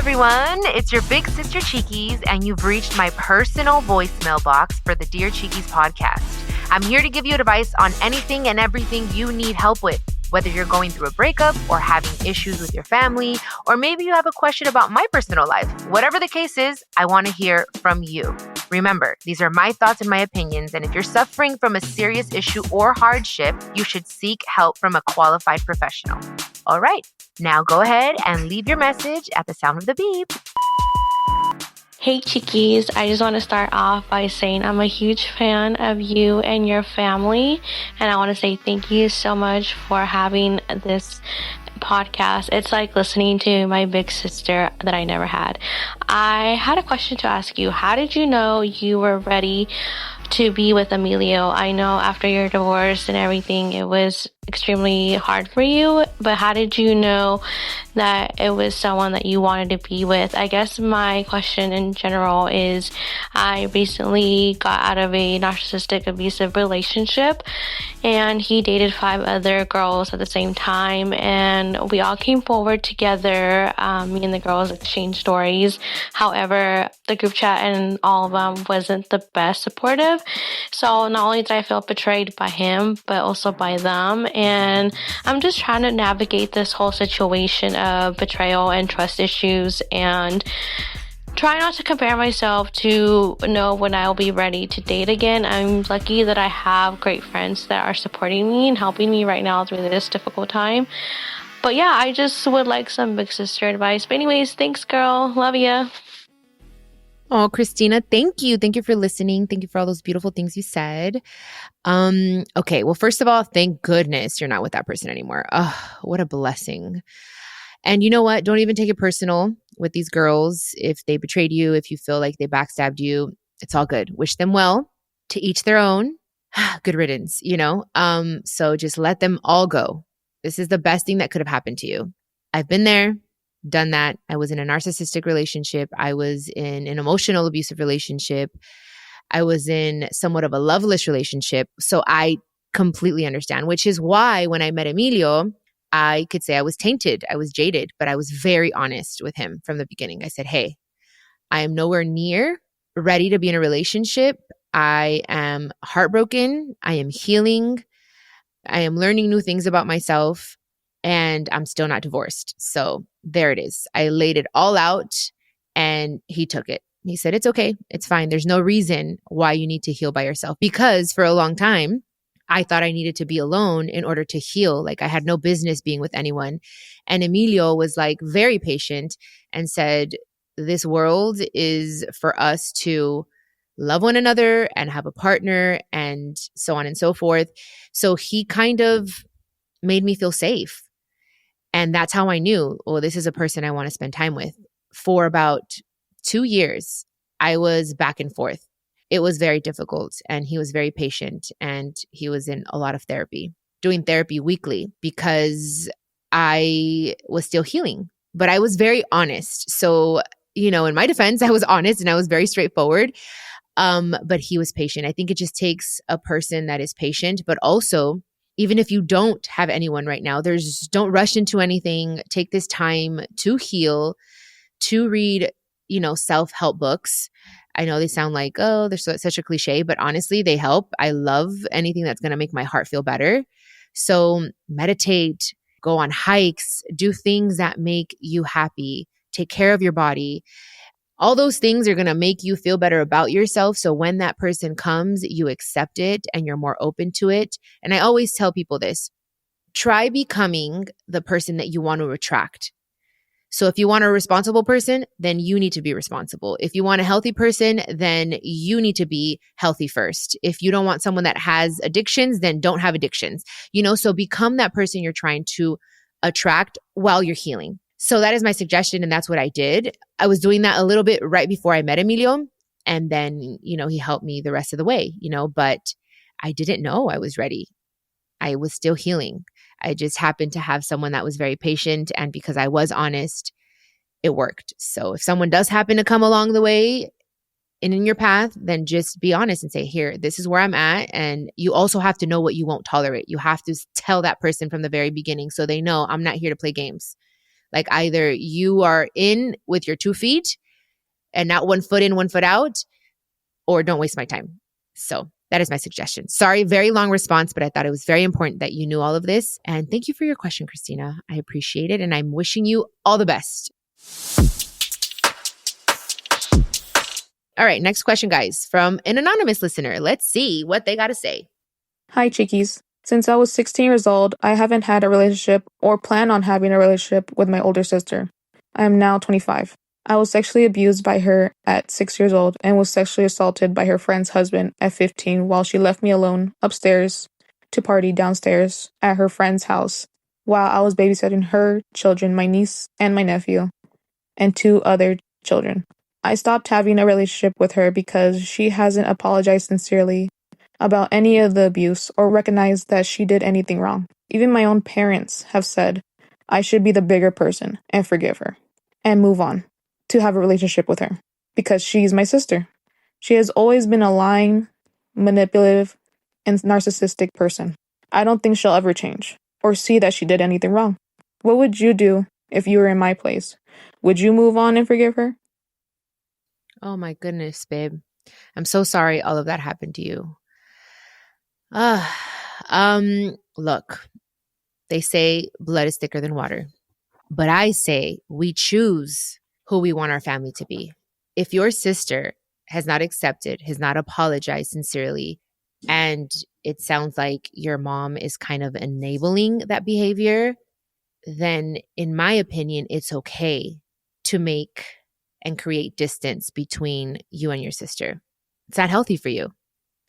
everyone. It's your big sister Chiquis, and you've reached my personal voicemail box for the Dear Chiquis podcast. I'm here to give you advice on anything and everything you need help with, whether you're going through a breakup or having issues with your family, or maybe you have a question about my personal life. Whatever the case is, I want to hear from you. Remember, these are my thoughts and my opinions, and if you're suffering from a serious issue or hardship, you should seek help from a qualified professional. All right, now go ahead and leave your message at the sound of the beep. Hey Chiquis, I just want to start off by saying I'm a huge fan of you and your family, and I want to say thank you so much for having this podcast. It's like listening to my big sister that I never had. I had a question to ask you. How did you know you were ready to be with Emilio? I know after your divorce and everything, it was extremely hard for you, but how did you know that it was someone that you wanted to be with? I guess my question in general is, I recently got out of a narcissistic abusive relationship, and he dated 5 other girls at the same time, and we all came forward together. Me and the girls exchanged stories. However, the group chat and all of them wasn't the best supportive. So not only did I feel betrayed by him, but also by them. And I'm just trying to navigate this whole situation of betrayal and trust issues, and try not to compare myself to know when I'll be ready to date again. I'm lucky that I have great friends that are supporting me and helping me right now through this difficult time. But yeah, I just would like some big sister advice. But anyways, thanks girl. Love ya. Oh, Christina, thank you. Thank you for listening. Thank you for all those beautiful things you said. Okay. Well, first of all, thank goodness you're not with that person anymore. Oh, what a blessing. And you know what? Don't even take it personal with these girls. If they betrayed you, if you feel like they backstabbed you, it's all good. Wish them well. To each their own. Good riddance, you know? So just let them all go. This is the best thing that could have happened to you. I've been there. Done that. I was in a narcissistic relationship. I was in an emotional abusive relationship. I was in somewhat of a loveless relationship. So I completely understand, which is why when I met Emilio, I could say I was tainted. I was jaded, but I was very honest with him from the beginning. I said, hey, I am nowhere near ready to be in a relationship. I am heartbroken. I am healing. I am learning new things about myself. And I'm still not divorced. So there it is. I laid it all out and he took it. He said, it's okay. It's fine. There's no reason why you need to heal by yourself. Because for a long time, I thought I needed to be alone in order to heal. Like I had no business being with anyone. And Emilio was like very patient and said, this world is for us to love one another and have a partner and so on and so forth. So he kind of made me feel safe. And that's how I knew, oh, this is a person I want to spend time with. For about 2 years, I was back and forth. It was very difficult and he was very patient and he was in a lot of therapy, doing therapy weekly because I was still healing, but I was very honest. So, you know, in my defense, I was honest and I was very straightforward. But he was patient. I think it just takes a person that is patient, but also even if you don't have anyone right now, don't rush into anything. Take this time to heal, to read, you know, self-help books. I know they sound like, oh, they're such a cliche, but honestly, they help. I love anything that's going to make my heart feel better. So meditate, go on hikes, do things that make you happy, take care of your body. All those things are going to make you feel better about yourself. So when that person comes, you accept it and you're more open to it. And I always tell people this, try becoming the person that you want to attract. So if you want a responsible person, then you need to be responsible. If you want a healthy person, then you need to be healthy first. If you don't want someone that has addictions, then don't have addictions. You know, so become that person you're trying to attract while you're healing. So that is my suggestion. And that's what I did. I was doing that a little bit right before I met Emilio. And then, you know, he helped me the rest of the way, you know, but I didn't know I was ready. I was still healing. I just happened to have someone that was very patient. And because I was honest, it worked. So if someone does happen to come along the way and in your path, then just be honest and say, here, this is where I'm at. And you also have to know what you won't tolerate. You have to tell that person from the very beginning so they know I'm not here to play games. Like either you are in with your 2 feet and not 1 foot in, 1 foot out, or don't waste my time. So that is my suggestion. Sorry, very long response, but I thought it was very important that you knew all of this. And thank you for your question, Christina. I appreciate it. And I'm wishing you all the best. All right, next question, guys, from an anonymous listener. Let's see what they got to say. Hi, Chiquis. Since I was 16 years old, I haven't had a relationship or plan on having a relationship with my older sister. I am now 25. I was sexually abused by her at 6 years old and was sexually assaulted by her friend's husband at 15 while she left me alone upstairs to party downstairs at her friend's house while I was babysitting her children, my niece and my nephew, and 2 other children. I stopped having a relationship with her because she hasn't apologized sincerely about any of the abuse or recognized that she did anything wrong. Even my own parents have said I should be the bigger person and forgive her and move on to have a relationship with her because she's my sister. She has always been a lying, manipulative, and narcissistic person. I don't think she'll ever change or see that she did anything wrong. What would you do if you were in my place? Would you move on and forgive her? Oh my goodness, babe. I'm so sorry all of that happened to you. Look, they say blood is thicker than water, but I say we choose who we want our family to be. If your sister has not accepted, has not apologized sincerely, and it sounds like your mom is kind of enabling that behavior, then in my opinion, it's okay to make and create distance between you and your sister. It's not healthy for you.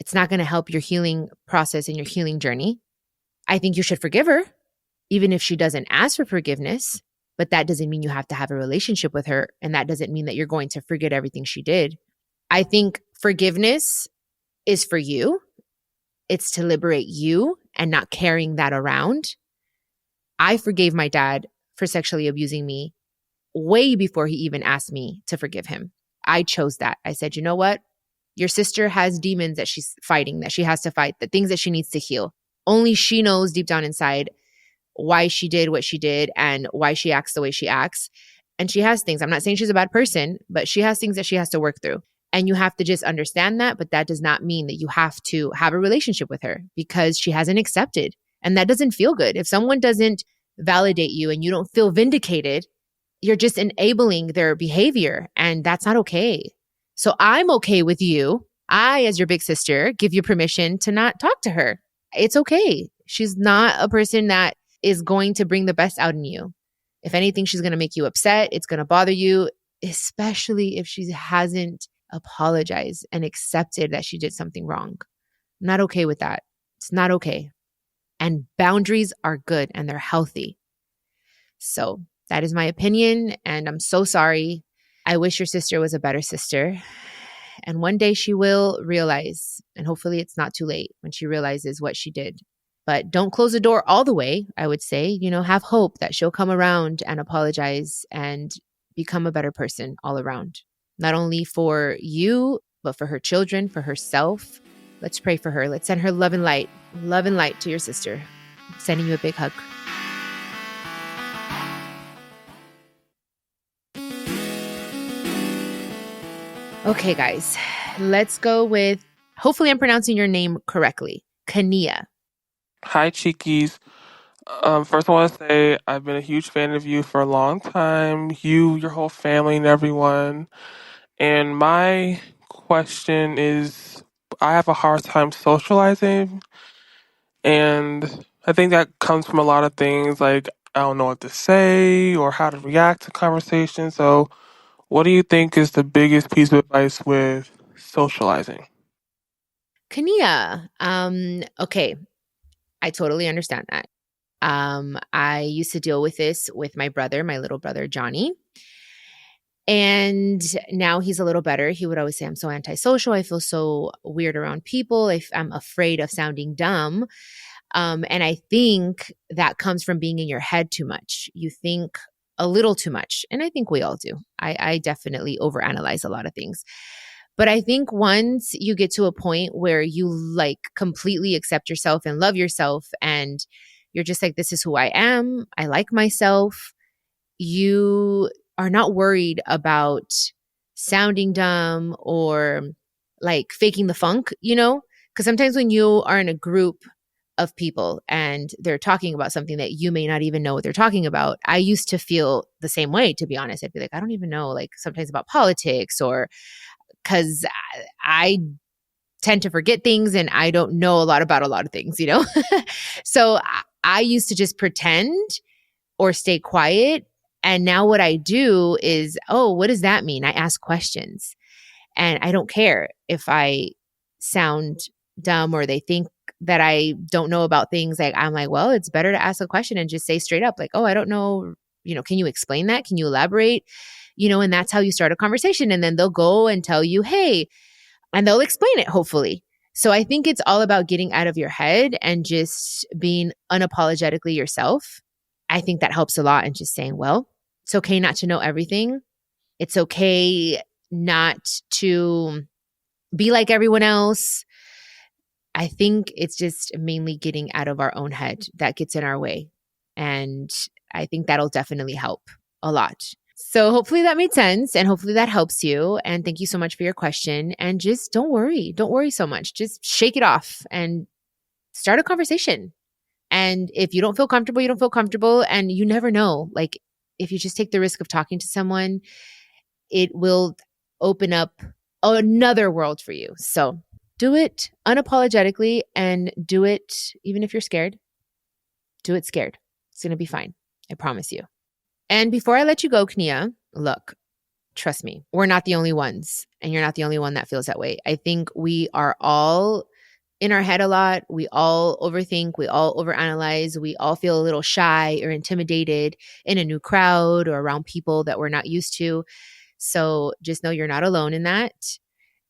It's not going to help your healing process and your healing journey. I think you should forgive her, even if she doesn't ask for forgiveness. But that doesn't mean you have to have a relationship with her. And that doesn't mean that you're going to forget everything she did. I think forgiveness is for you. It's to liberate you and not carrying that around. I forgave my dad for sexually abusing me way before he even asked me to forgive him. I chose that. I said, you know what? Your sister has demons that she's fighting, that she has to fight, the things that she needs to heal. Only she knows deep down inside why she did what she did and why she acts the way she acts. And she has things. I'm not saying she's a bad person, but she has things that she has to work through. And you have to just understand that. But that does not mean that you have to have a relationship with her because she hasn't accepted. And that doesn't feel good. If someone doesn't validate you and you don't feel vindicated, you're just enabling their behavior. And that's not okay. So I'm okay with you. I, as your big sister, give you permission to not talk to her. It's okay. She's not a person that is going to bring the best out in you. If anything, she's going to make you upset. It's going to bother you, especially if she hasn't apologized and accepted that she did something wrong. I'm not okay with that. It's not okay. And boundaries are good and they're healthy. So that is my opinion. And I'm so sorry. I wish your sister was a better sister. And one day she will realize, and hopefully it's not too late when she realizes what she did. But don't close the door all the way, I would say. Have hope that she'll come around and apologize and become a better person all around. Not only for you, but for her children, for herself. Let's pray for her. Let's send her love and light to your sister. I'm sending you a big hug. Okay, guys, let's go with, hopefully I'm pronouncing your name correctly, Kania. Hi, Chiquis. First, I want to say I've been a huge fan of you for a long time. You, your whole family, and everyone. And my question is, I have a hard time socializing, and I think that comes from a lot of things, like I don't know what to say or how to react to conversations. So, what do you think is the biggest piece of advice with socializing? Kania, okay, I totally understand that. I used to deal with this with my brother, my little brother, Johnny. And now he's a little better. He would always say, I'm so antisocial. I feel so weird around people. I'm afraid of sounding dumb. And I think that comes from being in your head too much. You think a little too much. And I think we all do. I definitely overanalyze a lot of things. But I think once you get to a point where you completely accept yourself and love yourself and you're just like, this is who I am. I like myself. you are not worried about sounding dumb or like faking the funk, because sometimes when you are in a group of people and they're talking about something that you may not even know what they're talking about. I used to feel the same way, to be honest. I'd be like, I don't even know, like sometimes about politics, or because I tend to forget things and I don't know a lot about a lot of things, So I used to just pretend or stay quiet. And now what I do is, oh, what does that mean? I ask questions, and I don't care if I sound dumb or they think that I don't know about things. Like, I'm like, well, it's better to ask a question and just say straight up, like, oh, I don't know, can you explain that? Can you elaborate? And that's how you start a conversation. And then they'll go and tell you, hey, and they'll explain it, hopefully. So I think it's all about getting out of your head and just being unapologetically yourself. I think that helps a lot, and just saying, well, it's okay not to know everything. It's okay not to be like everyone else. I think it's just mainly getting out of our own head that gets in our way. And I think that'll definitely help a lot. So hopefully that made sense, and hopefully that helps you. And thank you so much for your question. And just don't worry. Don't worry so much. Just shake it off and start a conversation. And if you don't feel comfortable, you don't feel comfortable. And you never know. Like, if you just take the risk of talking to someone, it will open up another world for you. So do it unapologetically, and do it even if you're scared. Do it scared. It's going to be fine. I promise you. And before I let you go, Knia, look, trust me, we're not the only ones, and you're not the only one that feels that way. I think we are all in our head a lot. We all overthink. We all overanalyze. We all feel a little shy or intimidated in a new crowd or around people that we're not used to. So just know you're not alone in that.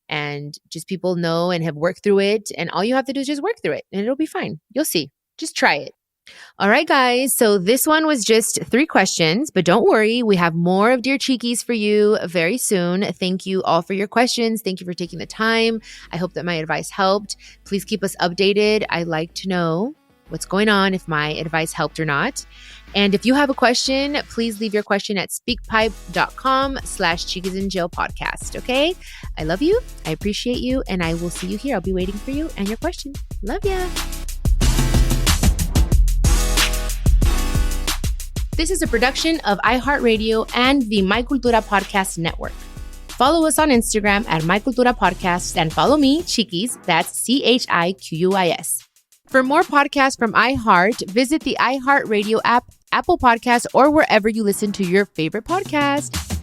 And just people know and have worked through it. And all you have to do is just work through it, and it'll be fine. You'll see. Just try it. All right, guys. So this one was just 3 questions, but don't worry. We have more of Dear Chiquis for you very soon. Thank you all for your questions. Thank you for taking the time. I hope that my advice helped. Please keep us updated. I like to know what's going on, if my advice helped or not. And if you have a question, please leave your question at speakpipe.com/Chiquis and Chill podcast. Okay. I love you. I appreciate you. And I will see you here. I'll be waiting for you and your question. Love ya. This is a production of iHeartRadio and the My Cultura Podcast Network. Follow us on Instagram at My Cultura Podcast, and follow me, Chiquis, that's CHIQUIS. For more podcasts from iHeart, visit the iHeartRadio app, Apple Podcasts, or wherever you listen to your favorite podcast.